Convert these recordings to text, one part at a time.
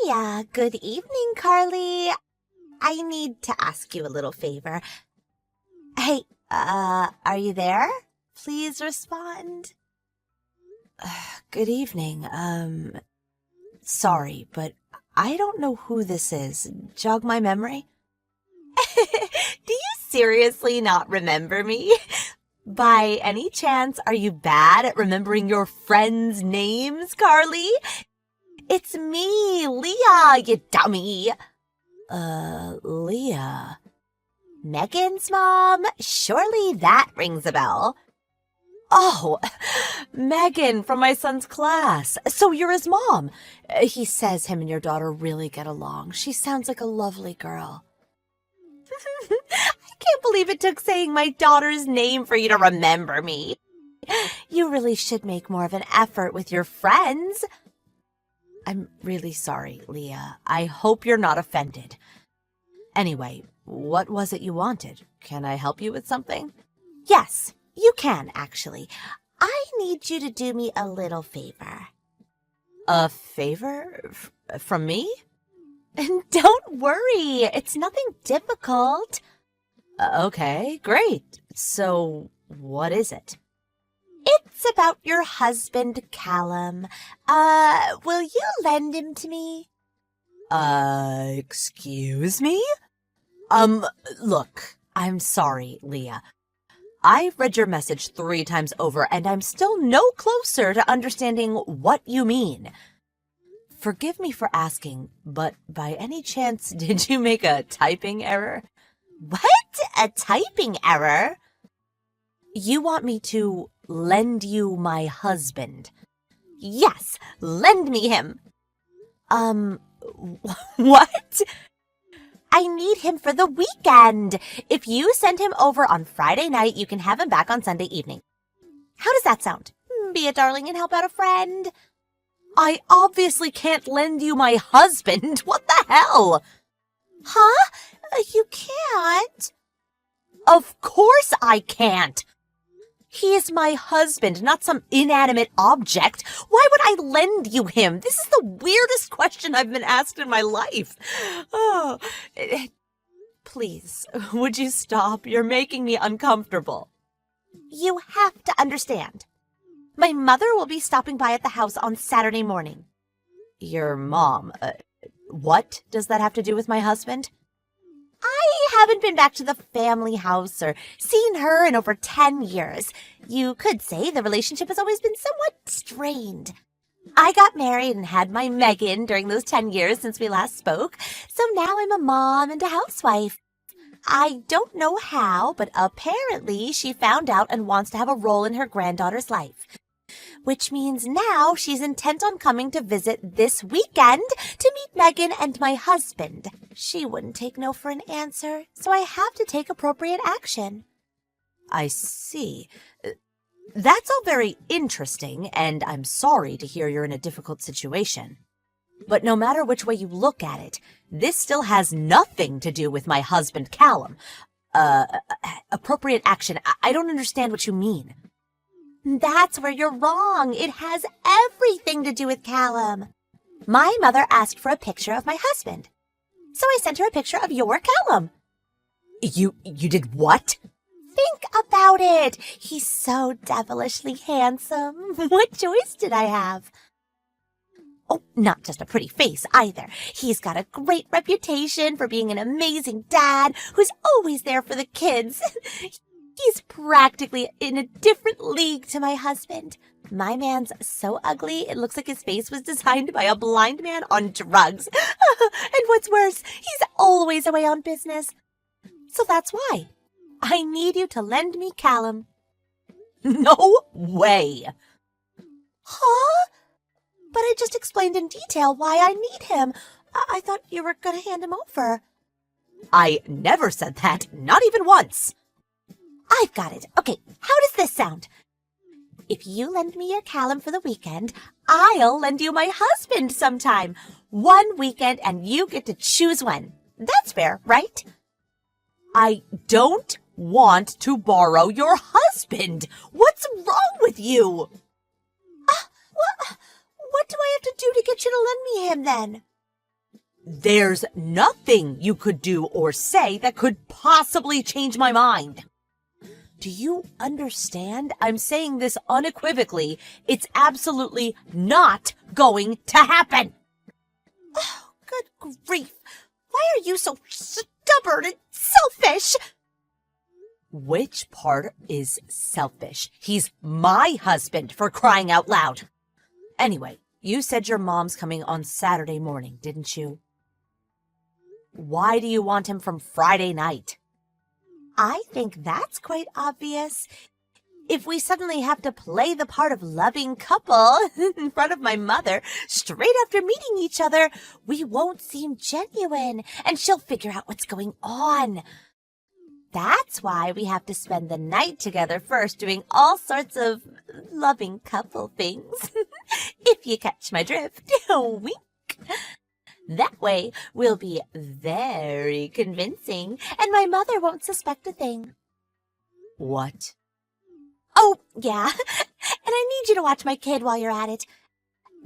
Good evening, Carly. I need to ask you a little favor. Hey, are you there? Please respond. Good evening. Sorry, but I don't know who this is. Jog my memory? Do you seriously not remember me? By any chance, are you bad at remembering your friends' names, Carly? It's me, Leah, you dummy. Leah. Megan's mom? Surely that rings a bell. Oh, Megan from my son's class. So you're his mom. He says him and your daughter really get along. She sounds like a lovely girl. I can't believe it took saying my daughter's name for you to remember me. You really should make more of an effort with your friends. I'm really sorry, Leah. I hope you're not offended. Anyway, what was it you wanted? Can I help you with something? Yes, you can, actually. I need you to do me a little favor. A favor? From me? Don't worry, it's nothing difficult. Okay, great. So, what is it? It's about your husband, Callum. Will you lend him to me? Excuse me? Look, I'm sorry, Leah. I've read your message 3 times over, and I'm still no closer to understanding what you mean. Forgive me for asking, but by any chance, did you make a typing error? What? A typing error? You want me to lend you my husband? Yes, lend me him. What? I need him for the weekend. If you send him over on Friday night, you can have him back on Sunday evening. How does that sound? Be a darling and help out a friend. I obviously can't lend you my husband. What the hell? Huh? You can't? Of course I can't. He is my husband, not some inanimate object. Why would I lend you him? This is the weirdest question I've been asked in my life. Oh, please, would you stop? You're making me uncomfortable. You have to understand. My mother will be stopping by at the house on Saturday morning. Your mom? What does that have to do with my husband? I haven't been back to the family house or seen her in over 10 years. You could say the relationship has always been somewhat strained. I got married and had my Megan during those 10 years since we last spoke, so now I'm a mom and a housewife. I don't know how, but apparently she found out and wants to have a role in her granddaughter's life. Which means now she's intent on coming to visit this weekend to meet Megan and my husband. She wouldn't take no for an answer, so I have to take appropriate action. I see. That's all very interesting, and I'm sorry to hear you're in a difficult situation. But no matter which way you look at it, this still has nothing to do with my husband, Callum. Appropriate action. I don't understand what you mean. That's where you're wrong. It has everything to do with Callum. My mother asked for a picture of my husband, so I sent her a picture of your Callum. You did what? Think about it. He's so devilishly handsome. What choice did I have? Oh, not just a pretty face either. He's got a great reputation for being an amazing dad who's always there for the kids. He's practically in a different league to my husband. My man's so ugly, it looks like his face was designed by a blind man on drugs. And what's worse, he's always away on business. So that's why I need you to lend me Callum. No way. Huh? But I just explained in detail why I need him. I thought you were going to hand him over. I never said that, not even once. I've got it. Okay, how does this sound? If you lend me your Callum for the weekend, I'll lend you my husband sometime. One weekend, and you get to choose when. That's fair, right? I don't want to borrow your husband. What's wrong with you? What do I have to do to get you to lend me him, then? There's nothing you could do or say that could possibly change my mind. Do you understand? I'm saying this unequivocally. It's absolutely not going to happen. Oh, good grief. Why are you so stubborn and selfish? Which part is selfish? He's my husband, for crying out loud. Anyway, you said your mom's coming on Saturday morning, didn't you? Why do you want him from Friday night? I think that's quite obvious. If we suddenly have to play the part of loving couple in front of my mother straight after meeting each other, we won't seem genuine, and she'll figure out what's going on. That's why we have to spend the night together first, doing all sorts of loving couple things. If you catch my drift. Wink. That way, we'll be very convincing, and my mother won't suspect a thing. What? Oh, yeah, and I need you to watch my kid while you're at it.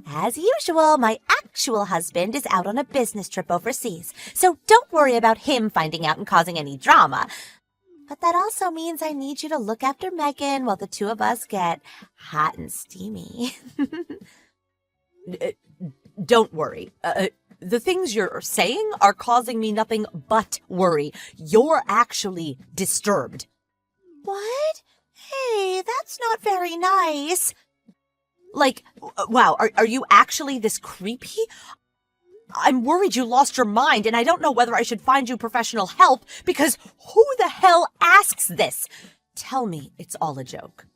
As usual, my actual husband is out on a business trip overseas, so don't worry about him finding out and causing any drama. But that also means I need you to look after Megan while the two of us get hot and steamy. Don't worry. The things you're saying are causing me nothing but worry. You're actually disturbed. What? Hey, that's not very nice. Like, wow, are you actually this creepy? I'm worried you lost your mind, and I don't know whether I should find you professional help, because who the hell asks this? Tell me it's all a joke.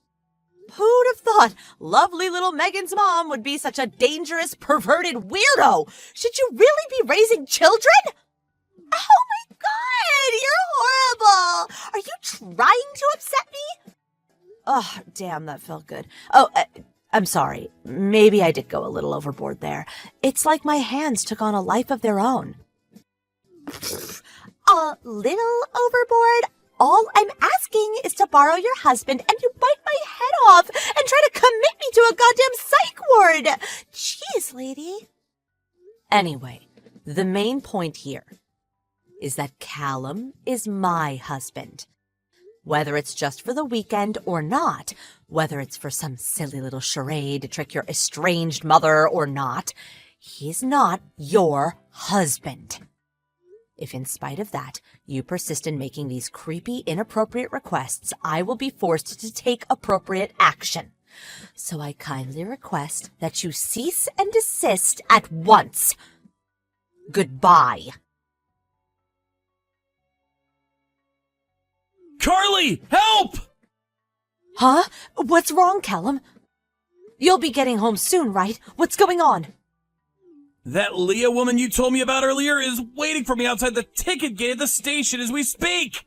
Who'd have thought lovely little Megan's mom would be such a dangerous, perverted weirdo? Should you really be raising children? Oh my God, you're horrible. Are you trying to upset me? Oh, damn, that felt good. Oh, I'm sorry. Maybe I did go a little overboard there. It's like my hands took on a life of their own. A little overboard? All I'm asking is to borrow your husband, and you bite my head off and try to commit me to a goddamn psych ward. Jeez, lady. Anyway, the main point here is that Callum is my husband. Whether it's just for the weekend or not, whether it's for some silly little charade to trick your estranged mother or not, he's not your husband. If in spite of that, you persist in making these creepy, inappropriate requests, I will be forced to take appropriate action. So I kindly request that you cease and desist at once. Goodbye. Carly, help! Huh? What's wrong, Callum? You'll be getting home soon, right? What's going on? That Leah woman you told me about earlier is waiting for me outside the ticket gate at the station as we speak.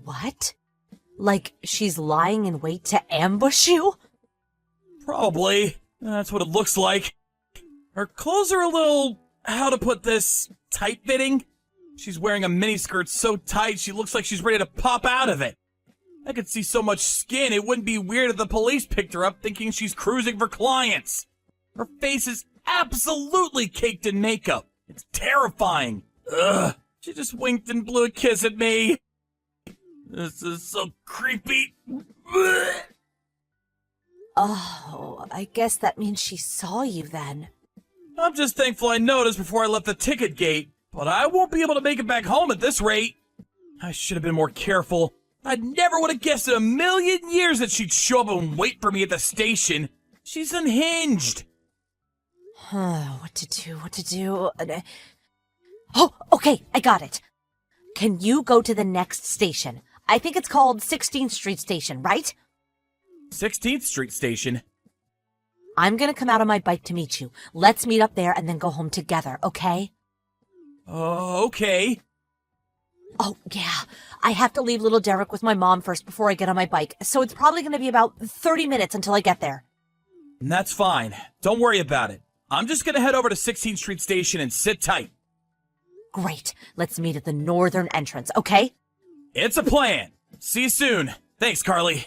What? Like she's lying in wait to ambush you? Probably. That's what it looks like. Her clothes are a little, how to put this, tight-fitting. She's wearing a miniskirt so tight she looks like she's ready to pop out of it. I could see so much skin it wouldn't be weird if the police picked her up thinking she's cruising for clients. Her face is absolutely caked in makeup. It's terrifying. Ugh. She just winked and blew a kiss at me. This is so creepy. Ugh. Oh, I guess that means she saw you then. I'm just thankful I noticed before I left the ticket gate, but I won't be able to make it back home at this rate. I should have been more careful. I never would have guessed in a million years that she'd show up and wait for me at the station. She's unhinged. What to do? Oh, okay, I got it. Can you go to the next station? I think it's called 16th Street Station, right? 16th Street Station? I'm gonna come out on my bike to meet you. Let's meet up there and then go home together, okay? Okay. Oh, yeah. I have to leave little Derek with my mom first before I get on my bike, so it's probably gonna be about 30 minutes until I get there. That's fine. Don't worry about it. I'm just gonna head over to 16th Street Station and sit tight. Great. Let's meet at the northern entrance, okay? It's a plan. See you soon. Thanks, Carly.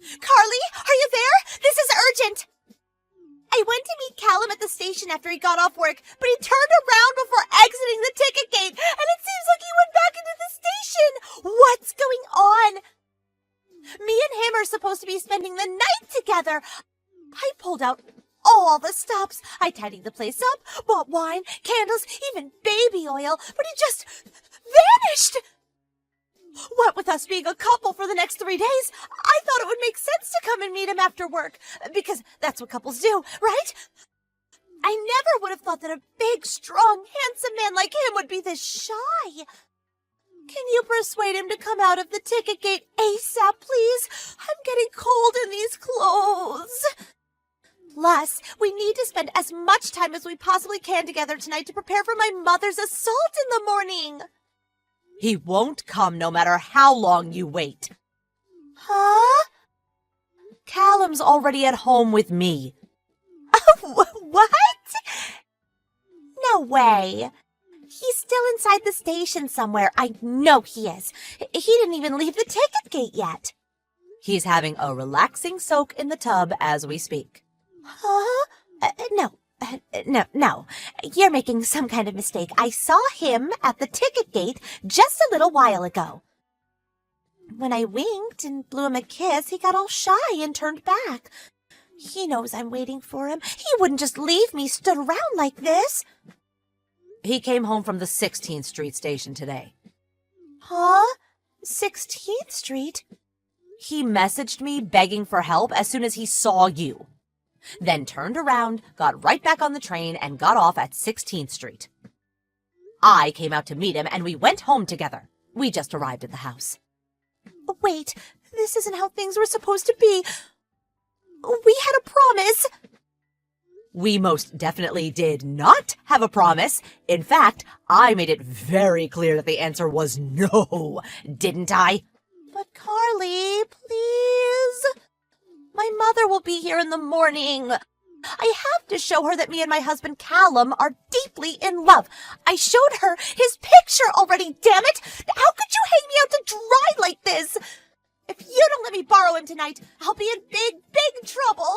Carly, are you there? This is urgent. at the station after he got off work, but he turned around before exiting the ticket gate, and it seems like he went back into the station. What's going on? Me and him are supposed to be spending the night together. I pulled out all the stops. I tidied the place up, bought wine, candles, even baby oil, but he just vanished. What with us being a couple for the next 3 days, I thought it would make sense to come and meet him after work, because that's what couples do, right? I never would have thought that a big, strong, handsome man like him would be this shy. Can you persuade him to come out of the ticket gate ASAP, please? I'm getting cold in these clothes. Plus, we need to spend as much time as we possibly can together tonight to prepare for my mother's assault in the morning. He won't come no matter how long you wait. Huh? Callum's already at home with me. What? No way. He's still inside the station somewhere. I know he is. He didn't even leave the ticket gate yet. He's having a relaxing soak in the tub as we speak. Huh? No. You're making some kind of mistake. I saw him at the ticket gate just a little while ago. When I winked and blew him a kiss, he got all shy and turned back. He knows I'm waiting for him. He wouldn't just leave me stood around like this. He came home from the 16th Street station today. Huh? 16th Street? He messaged me begging for help as soon as he saw you. Then turned around, got right back on the train, and got off at 16th Street. I came out to meet him, and we went home together. We just arrived at the house. Wait, this isn't how things were supposed to be. We had a promise. We most definitely did not have a promise. In fact, I made it very clear that the answer was no, didn't I? But Carly, please. My mother will be here in the morning. I have to show her that me and my husband Callum are deeply in love. I showed her his picture already, damn it! How could you hang me out to dry like this? If you don't let me borrow him tonight, I'll be in big trouble.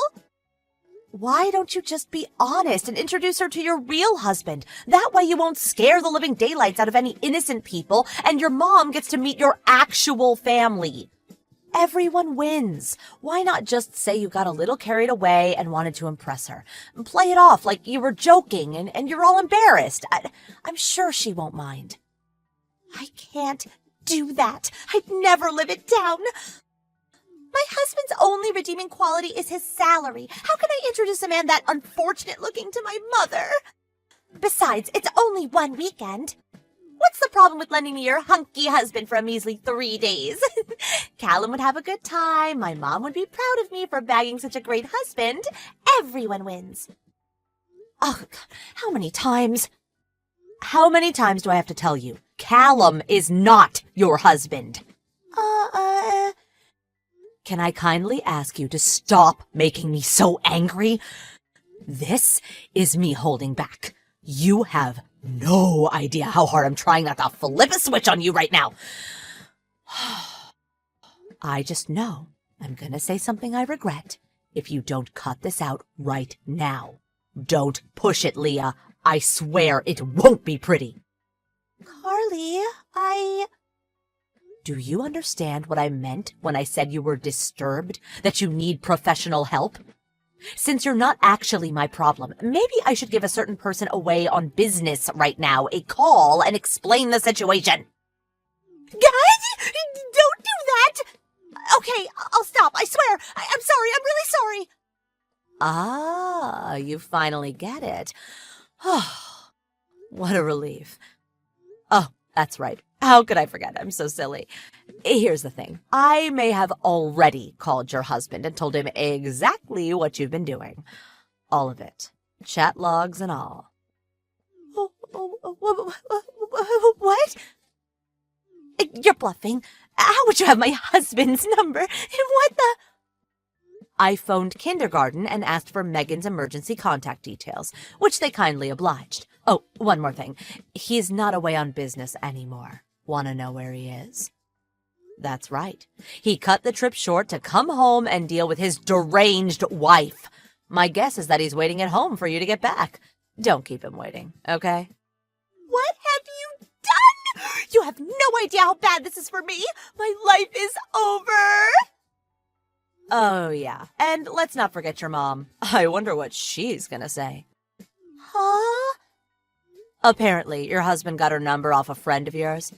Why don't you just be honest and introduce her to your real husband? That way you won't scare the living daylights out of any innocent people, and your mom gets to meet your actual family. Everyone wins. Why not just say you got a little carried away and wanted to impress her? Play it off like you were joking and you're all embarrassed. I'm sure she won't mind. I can't do that. I'd never live it down. My husband's only redeeming quality is his salary. How can I introduce a man that unfortunate looking to my mother? Besides, it's only one weekend. What's the problem with lending me your hunky husband for a measly 3 days? Callum would have a good time. My mom would be proud of me for bagging such a great husband. Everyone wins. Oh, God, how many times? How many times do I have to tell you? Callum is not your husband. Can I kindly ask you to stop making me so angry? This is me holding back. You have no idea how hard I'm trying not to flip a switch on you right now. I just know I'm gonna say something I regret if you don't cut this out right now. Don't push it, Leah. I swear it won't be pretty. Carly, Do you understand what I meant when I said you were disturbed, that you need professional help? Since you're not actually my problem, maybe I should give a certain person away on business right now a call and explain the situation. Guys, don't do that! Okay, I'll stop, I swear. I'm sorry, I'm really sorry. Ah, you finally get it. Oh, what a relief. Oh, that's right. How could I forget? I'm so silly. Here's the thing. I may have already called your husband and told him exactly what you've been doing. All of it. Chat logs and all. What? You're bluffing. How would you have my husband's number? What the? I phoned kindergarten and asked for Megan's emergency contact details, which they kindly obliged. Oh, one more thing. He's not away on business anymore. Want to know where he is? That's right. He cut the trip short to come home and deal with his deranged wife. My guess is that he's waiting at home for you to get back. Don't keep him waiting, okay? What have you done? You have no idea how bad this is for me. My life is over. Oh, yeah. And let's not forget your mom. I wonder what she's gonna say. Huh? Apparently, your husband got her number off a friend of yours.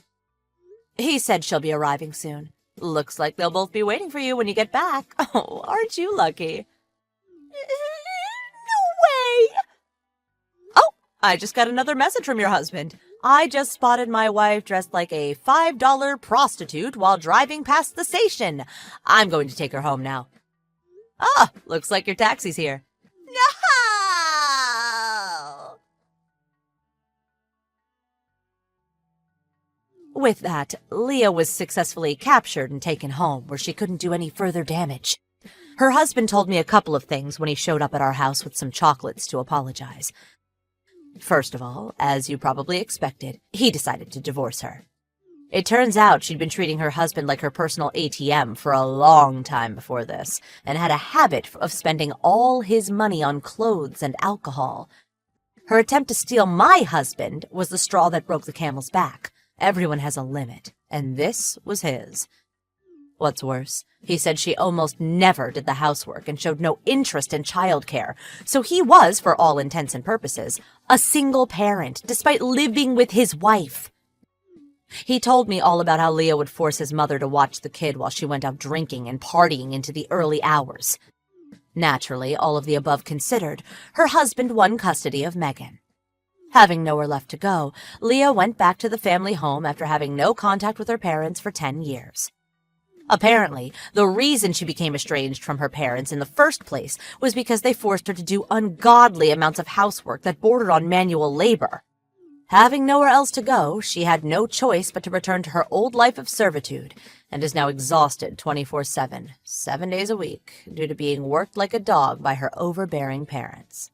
He said she'll be arriving soon. Looks like they'll both be waiting for you when you get back. Oh, aren't you lucky? No way. Oh, I just got another message from your husband. I just spotted my wife dressed like a $5 prostitute while driving past the station. I'm going to take her home now. Ah, looks like your taxi's here. No. With that, Leah was successfully captured and taken home, where she couldn't do any further damage. Her husband told me a couple of things when he showed up at our house with some chocolates to apologize. First of all, as you probably expected, he decided to divorce her. It turns out she'd been treating her husband like her personal ATM for a long time before this, and had a habit of spending all his money on clothes and alcohol. Her attempt to steal my husband was the straw that broke the camel's back. Everyone has a limit, and this was his. What's worse, he said she almost never did the housework and showed no interest in childcare, so he was, for all intents and purposes, a single parent, despite living with his wife. He told me all about how Leah would force his mother to watch the kid while she went out drinking and partying into the early hours. Naturally, all of the above considered, her husband won custody of Megan. Having nowhere left to go, Leah went back to the family home after having no contact with her parents for 10 years. Apparently, the reason she became estranged from her parents in the first place was because they forced her to do ungodly amounts of housework that bordered on manual labor. Having nowhere else to go, she had no choice but to return to her old life of servitude, and is now exhausted 24/7, 7 days a week, due to being worked like a dog by her overbearing parents.